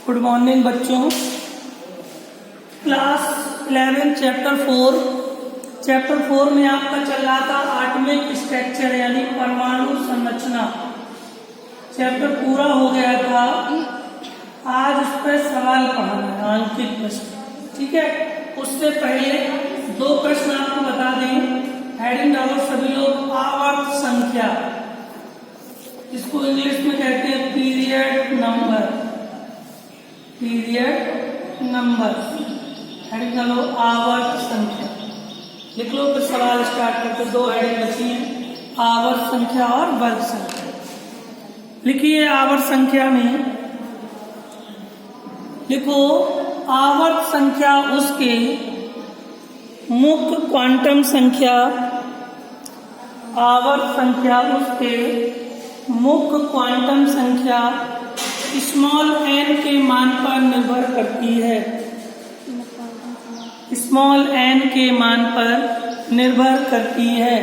Good morning बच्चों। Class 11 chapter 4 में आपका चल रहा था एटॉमिक स्ट्रक्चर यानी परमाणु संरचना। चैप्टर पूरा हो गया था। आज उस पर सवाल पढ़ाना है, अंकित प्रश्न। ठीक है, उससे पहले 2 प्रश्न आपको बता दें। हेडिंग डालो सभी लोग, आवर्त संख्या, इसको इंग्लिश में कहते हैं पीरियड नंबर। हेडिंग डालो आवर्त संख्या, लिख लो। फिर सवाल स्टार्ट करते। 2 हेडिंग बची हैं, आवर्त संख्या और वर्ग संख्या। लिखिए आवर्त संख्या में लिखो, आवर्त संख्या उसके मुख्य क्वांटम संख्या, आवर्त संख्या उसके मुख्य क्वांटम संख्या स्मॉल n के मान पर निर्भर करती है। स्मॉल n के मान पर निर्भर करती है।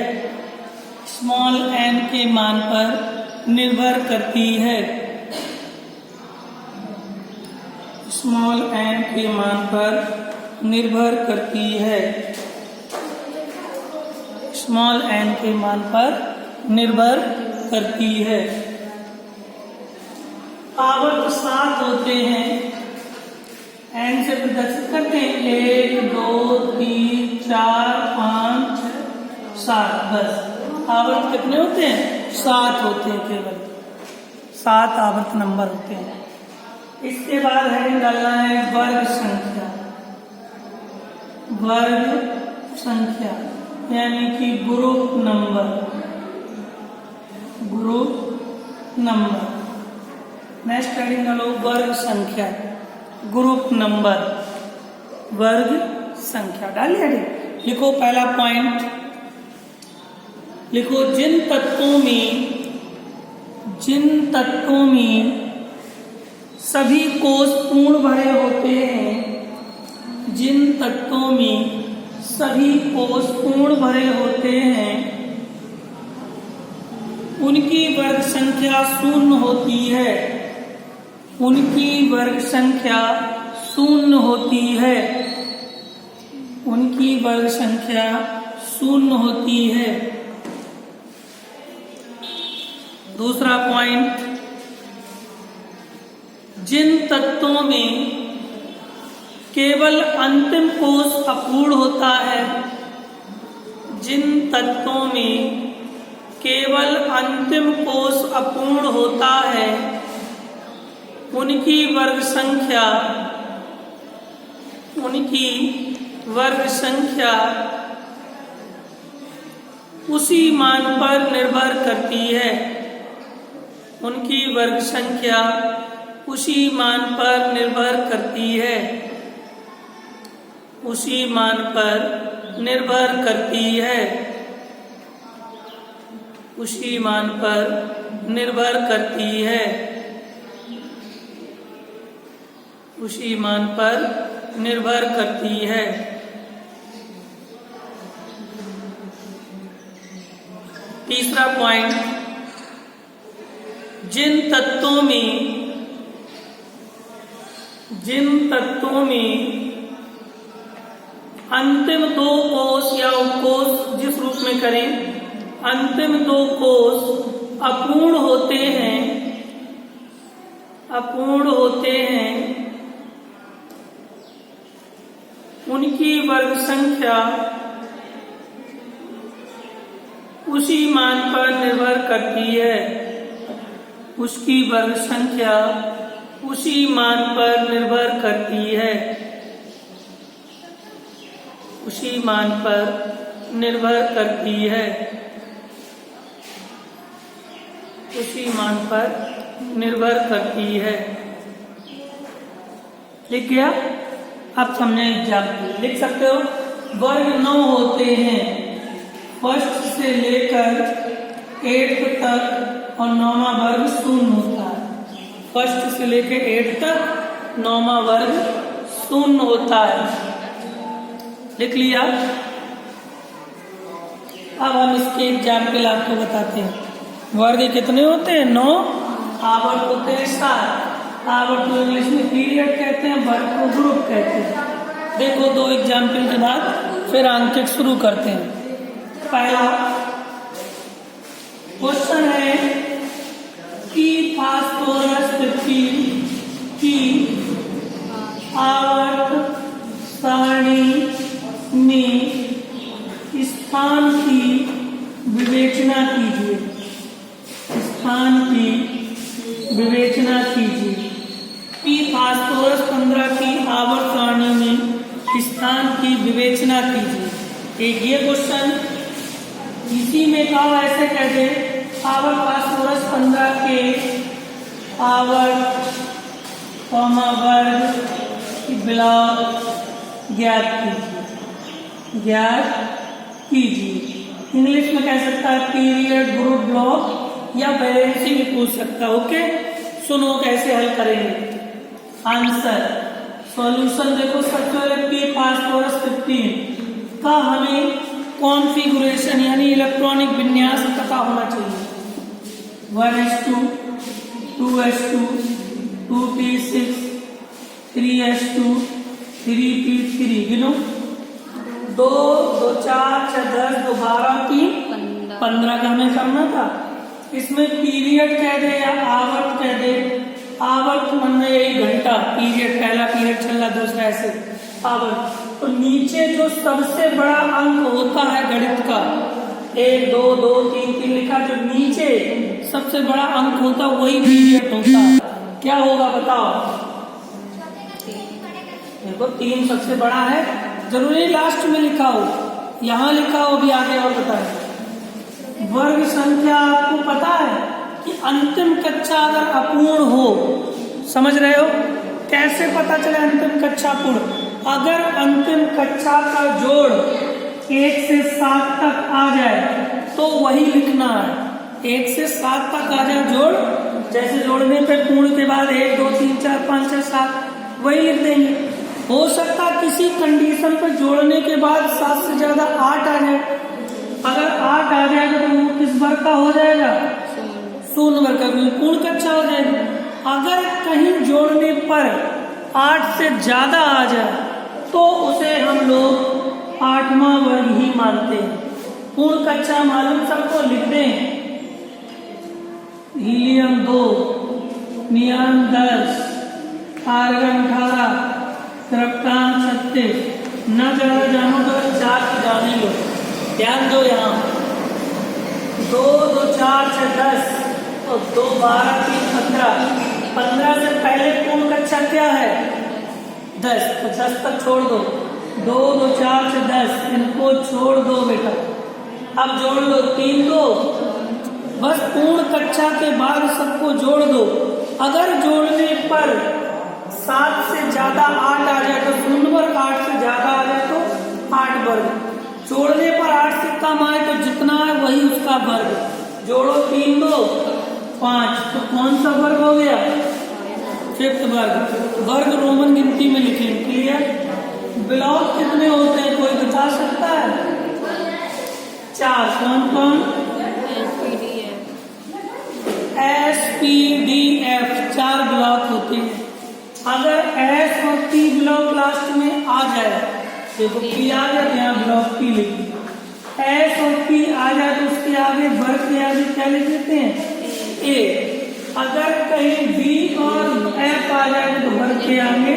स्मॉल n के मान पर निर्भर करती है। स्मॉल n के मान पर निर्भर करती है। स्मॉल n के मान पर निर्भर करती है। आवर्त 7 होते हैं, n से प्रदर्शित करते हैं। 1 2 3 4 5 6 7। बस आवर्त कितने होते हैं? 7 होते हैं, केवल 7 आवर्त नंबर होते हैं। इसके बाद हेडिंग डालना है वर्ग संख्या। वर्ग संख्या यानी कि ग्रुप नंबर। नेक्स्ट हेडिंग डालो वर्ग संख्या, ग्रुप नंबर, वर्ग संख्या। डालिए हेडिंग। लिखो पहला पॉइंट, लिखो जिन तत्वों में सभी कोष पूर्ण भरे होते हैं, जिन तत्वों में सभी कोष पूर्ण भरे होते हैं, उनकी वर्ग संख्या 0 होती है। उनकी वर्ग संख्या 0 होती है। उनकी वर्ग संख्या 0 होती है। दूसरा पॉइंट, जिन तत्वों में केवल अंतिम कोष अपूर्ण होता है, जिन तत्वों में केवल अंतिम कोष अपूर्ण होता है, उनकी वर्ग संख्या उसी मान पर निर्भर करती है। उनकी वर्ग संख्या उसी मान पर निर्भर करती है। उसी मान पर निर्भर करती है। उसी मान पर निर्भर करती है। उसी मान पर निर्भर करती है। तीसरा पॉइंट, जिन तत्वों में अंतिम 2 कोष या उपकोष, जिस रूप में करें, अंतिम 2 कोष अपूर्ण होते हैं, उनकी वर्ग संख्या उसी मान पर निर्भर करती है। उसकी वर्ग संख्या उसी मान पर निर्भर करती है। उसी मान पर निर्भर करती है। उसी मान पर निर्भर करती है। लिख गया? आप समझे एग्जाम्पल लिख सकते हो। वर्ग 9 होते हैं, फर्स्ट से लेकर 8th तक, और 9वां वर्ग 0 होता है। फर्स्ट से लेकर 8 तक 9वां वर्ग 0 होता है। लिख लिया? अब हम इसके एग्जाम्पल आपको बताते हैं। वर्ग कितने होते हैं? 9 आवर्त होते हैं 7। आवर्त को इंग्लिश में पीरियड कहते हैं, वर्ग को ग्रुप कहते हैं। देखो 2 एग्जाम्पल के बाद फिर अंकित शुरू करते हैं। पहला क्वेश्चन है कि फास्फोरस 15 की आवर्त सारणी में स्थान की विवेचना कीजिए। स्थान की विवेचना कीजिए। पी फास्फोरस 15 की आवर्त सारणी में स्थान की विवेचना कीजिए। एक ये क्वेश्चन, इसी में कहा ऐसे कह दे, आवर्त फास्फोरस 15 के आवर्त वर्ग ब्लॉक ज्ञात कीजिए। इंग्लिश में कह सकता है पीरियड, ग्रुप, ब्लॉक या बैलेंसिंग भी पूछ सकता है। ओके, सुनो कैसे हल करेंगे। आंसर सॉल्यूशन देखो, सबसे पहले पी फास्फोरस 15 का हमें कॉन्फ़िगरेशन यानी इलेक्ट्रॉनिक विन्यास पता होना चाहिए। 1s2, 2s2, 2p6, 3s2, 3p3 गिनो। 2 2 4 6 10 2 12 3 15 का हमें करना था। इसमें पीरियड कह दे या आवर्त कह दे। आवर्त मतलब यही घंटा, पीरियड पहला पीरियड चल रहा, दूसरा ऐसे आवर्त। तो नीचे जो सबसे बड़ा अंक होता है गणित का, 1 2 2 3 3 लिखा, जो नीचे सबसे बड़ा अंक होता वही पीरियड होता है। क्या होगा बताओ? देखो 3 सबसे बड़ा है, जरूरी लास्ट में लिखा हो, यहाँ लिखा हो भी आगे और बताए। वर्ग संख्या आपको पता है कि अंतिम कक्षा अगर अपूर्ण हो, समझ रहे हो? कैसे पता चले अंतिम कक्षा पूर्ण? अगर अंतिम कक्षा का जोड़ 1 से 7 तक आ जाए तो वही लिखना है। 1 से 7 तक आ जाए जोड़, जैसे जोड़ने पे पूर्ण के बाद 1 2 3 4 5 6 7 वही लिख देंगे। हो सकता किसी कंडीशन पर जोड़ने के बाद 7 से ज्यादा 8 आ जाए। अगर 8 आ जाएगा तो वो किस वर्ग का हो जाएगा? शून्य वर्ग का, पूर्ण कक्षा हो जाएगी। अगर कहीं जोड़ने पर 8 से ज्यादा आ जाए तो उसे हम लोग 8वां वर्ग ही मानते हैं। पूर्ण कक्षा मालूम सबको, लिख दें। Helium 2, neon 10, argon 18, krypton 36। न ज्यादा जानो तो 4 की जानी लो, ध्यान दो। यहाँ 2 2 4 6 10 और 2 12 3 15। 15 से पहले पूर्ण कक्षा क्या है? 10, तो 10 तक छोड़ दो। 2 2 4 6 10, इनको छोड़ दो बेटा। अब जोड़ लो 3 2, बस पूर्ण कक्षा के बाद सबको जोड़ दो। अगर जोड़ने पर 7 से ज्यादा 8 आ जाए तो शून्य वर्ग, 8 से ज्यादा आ जाए तो 8 वर्ग। जोड़ने पर 8 से कम आए तो जितना है वही उसका वर्ग। जोड़ो 3 2 5, तो कौन सा वर्ग हो गया? 5th वर्ग। वर्ग रोमन गिनती में लिखें। क्लियर? ब्लॉक कितने होते हैं कोई बता सकता है? 4। कौन कौन? SPDF 4 ब्लॉक होते हैं। अगर S और P ब्लॉक लास्ट में आ जाए, देखो P आ जाए, यहाँ ब्लॉक P लिखिए। S और P आ जाए तो उसके आगे वर्ग के आगे क्या लिख देते हैं? A। अगर कहीं B और F आ जाए तो वर्ग के आगे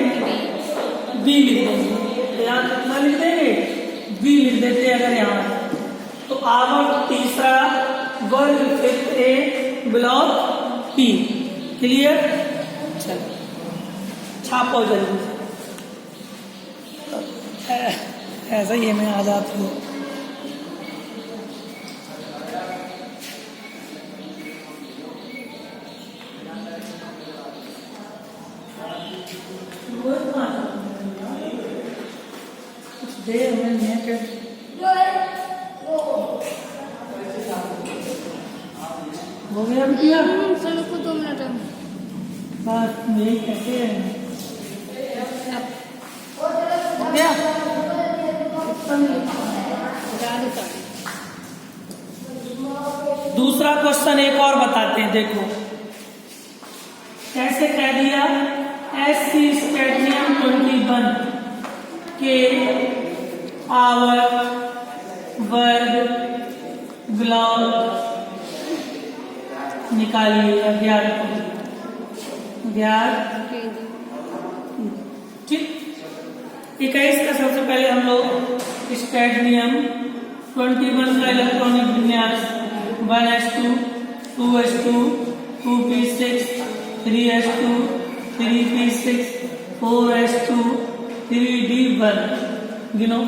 B लिख देंगे। यहाँ कितना लिख देंगे? B लिख देते हैं। अगर यहाँ तो आवर्त तीसरा, वर्ग 5th A, block P। Clear? चलो छापो जल्दी से। ऐसा ही है, मैं आ जाती हूँ। कुछ देर में हो गया भैया? चलो को 2 मिनट है। बस यही कहते हैं। हो गया? दूसरा क्वेश्चन एक और बताते हैं। देखो कैसे कह दिया? Sc स्कैडमियम 21 के आवर्त वर्ग ग्लॉब निकालिएगा, ज्ञात ठीक। 21 का सबसे पहले हम लोग स्कैडमियम 21 का इलेक्ट्रॉनिक विन्यास 1s2 2s2 2p6 3s2 3p6 4s2 3d1 गिनो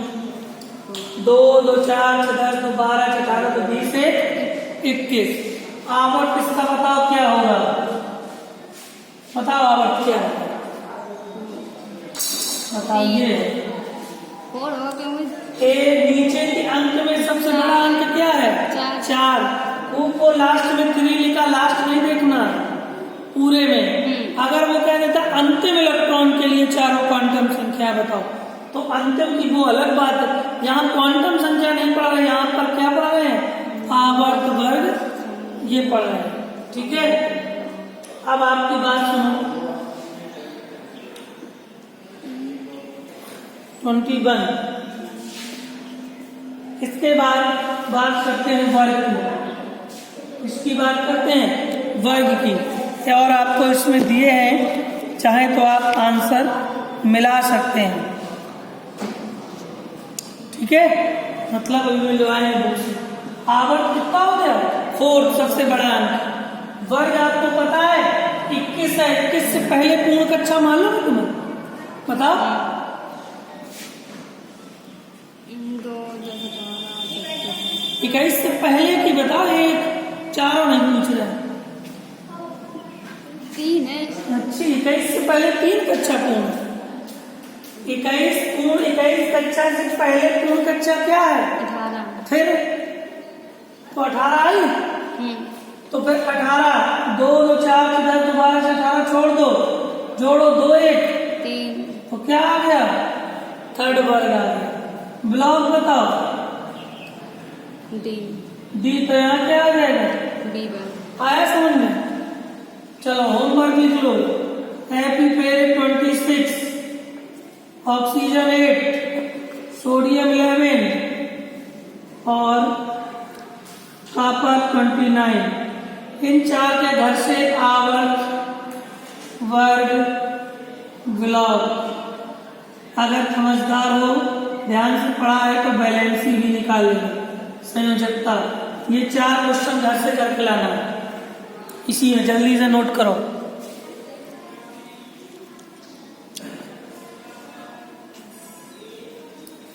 2 2 4 6 10 2 12 18 2 20 से 21। आवर्त इसका बताओ क्या होगा? बताओ आवर्त क्या है? बताइए। नीचे के अंक में सबसे बड़ा अंक क्या है? 4। को लास्ट में 3 लिखा, लास्ट नहीं देखना पूरे में। अगर वो कह देता अंतिम इलेक्ट्रॉन के लिए चारों क्वांटम संख्या बताओ, तो अंतिम की वो अलग बात है। यहाँ क्वांटम संख्या नहीं पढ़ रहे, यहाँ पर क्या पढ़ रहे हैं? आवर्त वर्ग ये पढ़ रहे हैं, ठीक है। अब आपकी बात सुनो, 21। इसके बाद बात करते हैं वर्ग की, इसकी बात करते हैं वर्ग की। और आपको इसमें दिए हैं, चाहे तो आप आंसर मिला सकते हैं, ठीक है। मतलब अभी जो आए आवर्त कितना हो गया? 4 सबसे बड़ा अंक। वर्ग आपको पता है 21 है। 21 से पहले पूर्ण कक्षा मालूम है तुम्हें? बताओ। 21 से पहले की बताओ, एक चारों नहीं पूछ रहे। 3 है। अच्छी 21 से पहले 3 कक्षा पूर्ण। 21 पूर्ण 21 कक्षा से पहले पूर्ण कक्षा क्या है? 18। फिर तो 18 आई। तो फिर 18 2 2 4 10 12 से 18 छोड़ दो, जोड़ो 2 1 3, तो क्या आ गया? थर्ड वर्ग आ गया। ब्लॉक बताओ। डी तो यहाँ क्या आ जाएगा? B1। आया समझ में? चलो होमवर्क लिख लो। एपीपेरे 26, ऑक्सीजन 8, सोडियम 11 और कॉपर 29। इन 4 के घर से आवर्त वर्ग ग्लॉब। अगर समझदार हो, ध्यान से पढ़ा है तो बैलेंसी भी निकाल लेना, संयोजकता। ये 4 क्वेश्चन घर से करके लाना, इसी में जल्दी से नोट करो।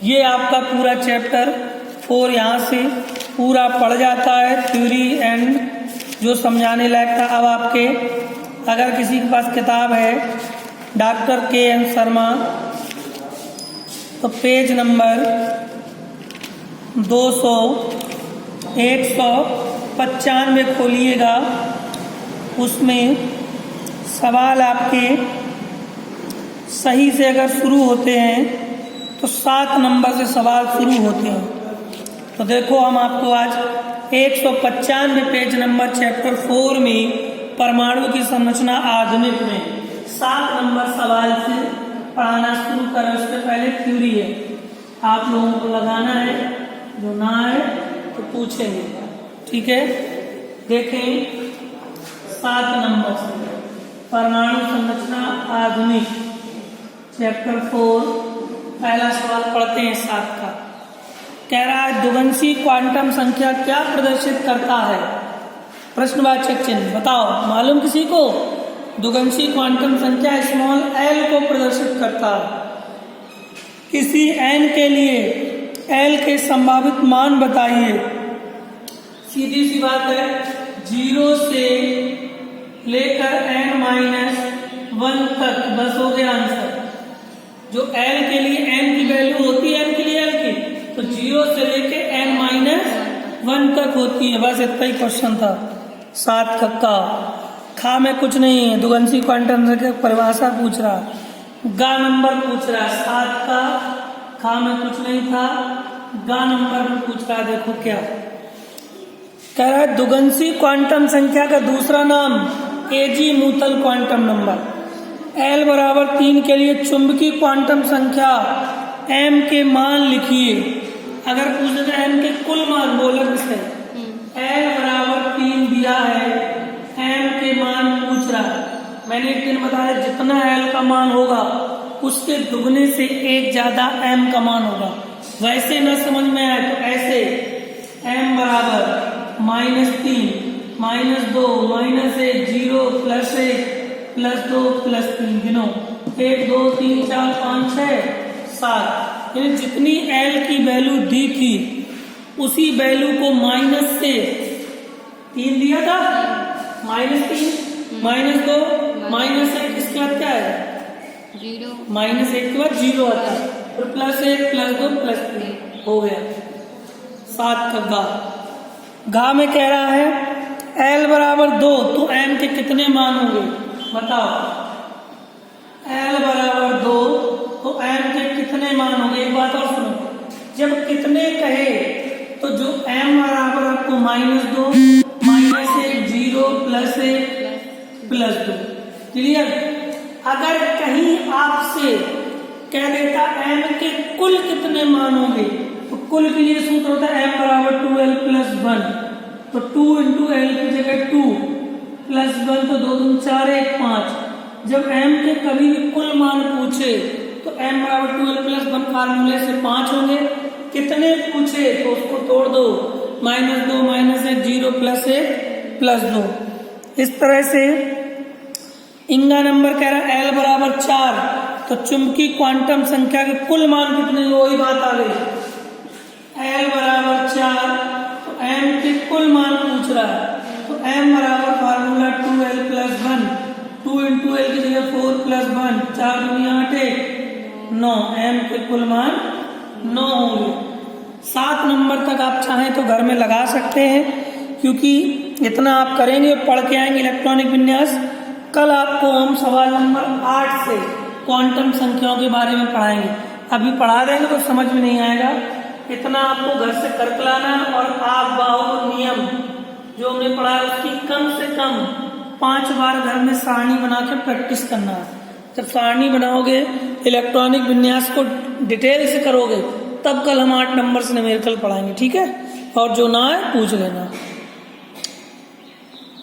ये आपका पूरा चैप्टर 4 यहाँ से पूरा पढ़ जाता है, थ्योरी एंड जो समझाने लायक था। अब आपके अगर किसी के पास किताब है डॉक्टर के.एन. शर्मा, तो पेज नंबर 200 195 खोलिएगा। उसमें सवाल आपके सही से अगर शुरू होते हैं तो 7 नंबर से सवाल शुरू होते हैं। तो देखो हम आपको आज 195 पेज नंबर चैप्टर 4 में परमाणु की संरचना आधुनिक में 7 नंबर सवाल से पढ़ाना शुरू करें। उससे पहले थ्योरी है, आप लोगों को लगाना है, जो ना है तो पूछेंगे, ठीक है। देखें 7 नंबर से परमाणु संरचना आधुनिक चैप्टर 4 पहला सवाल पढ़ते हैं 7 का। कह रहा है द्विगंशी क्वांटम संख्या क्या प्रदर्शित करता है? प्रश्नवाचक चिन्ह बताओ, मालूम किसी को? द्विगंशी क्वांटम संख्या स्मॉल एल को प्रदर्शित करता है। किसी एन के लिए एल के संभावित मान बताइए। सीधी सी बात है, 0 से लेकर n-1 तक, बस हो गया आंसर। जो एल के लिए n की वैल्यू होती है, n के लिए एल की, तो 0 से लेके n-1 तक होती है। बस इतना ही क्वेश्चन था 7 का। खा में कुछ नहीं है, द्विगंशी क्वांटम संख्या परिभाषा पूछ रहा, गा नंबर पूछ रहा। 7 का खा में कुछ नहीं था, गा नंबर में पूछ रहा। देखो क्या कह रहा है, द्विगंशी क्वांटम संख्या का दूसरा नाम एजी मूतल क्वांटम नंबर। L बराबर 3 के लिए चुंबकीय क्वांटम संख्या m के मान लिखिए। अगर पूछ देते m के कुल मान बोले किससे, L बराबर 3 दिया है, m के मान पूछ रहा है। मैंने एक दिन बताया जितना L का मान होगा उसके दुगने से एक ज्यादा m का मान होगा। वैसे न समझ में आए तो ऐसे m बराबर -3 -2 -1 0 +1 +2 +3 गिनो 1 2 3 4 5 6 7। यानी जितनी L की वैल्यू दी थी उसी वैल्यू को माइनस से 3 दिया था, -3 -2 -1 इसके बाद क्या है 0 -1 के बाद 0 आता है, फिर +1 +2 +3 हो गया 7 का घा में कह रहा है L बराबर 2 तो m के कितने मान होंगे बताओ। L बराबर 2 तो m के कितने मान होंगे। एक बात और सुनो, जब कितने कहे तो जो m बराबर आपको -2 -1 0 +1 +2 क्लियर। अगर कहीं आपसे कह देता m के कुल कितने मान होंगे तो कुल के लिए सूत्र होता है m बराबर 2l + 1। तो 2 × l की जगह 2 +1 तो 2 दूनी 4 1 5। जब m के कभी भी कुल मान पूछे तो m बराबर 2l + 1 फार्मूले से 5 होंगे। कितने पूछे तो उसको तोड़ दो, -2 -1 0 +1 +2। इस तरह से इंगा नंबर कह रहा है L बराबर 4 तो चुंबकीय क्वांटम संख्या के कुल मान कितने, वही बात आ गई। L बराबर 4 तो m के कुल मान पूछ रहा है तो m बराबर फार्मूला 2l + 1 2 × l की जगह 4 + 1 4 दूनी 8 1 9 m के कुल मान 9 होंगे। 7 नंबर तक आप चाहें तो घर में लगा सकते हैं क्योंकि इतना आप करेंगे पढ़ के आएंगे इलेक्ट्रॉनिक विन्यास। कल आपको हम सवाल नंबर 8 से क्वांटम संख्याओं के बारे में पढ़ाएंगे। अभी पढ़ा देंगे तो समझ में नहीं आएगा, इतना आपको घर से करके लाना और आप बाहुबल नियम जो हमने पढ़ा है उसकी कम से कम 5 बार घर में सारणी बना के प्रैक्टिस करना है। जब सारणी बनाओगे इलेक्ट्रॉनिक विन्यास को डिटेल से करोगे तब कल हम 8 नंबर से न्यूमेरिकल पढ़ाएंगे, ठीक है। और जो ना है पूछ लेना।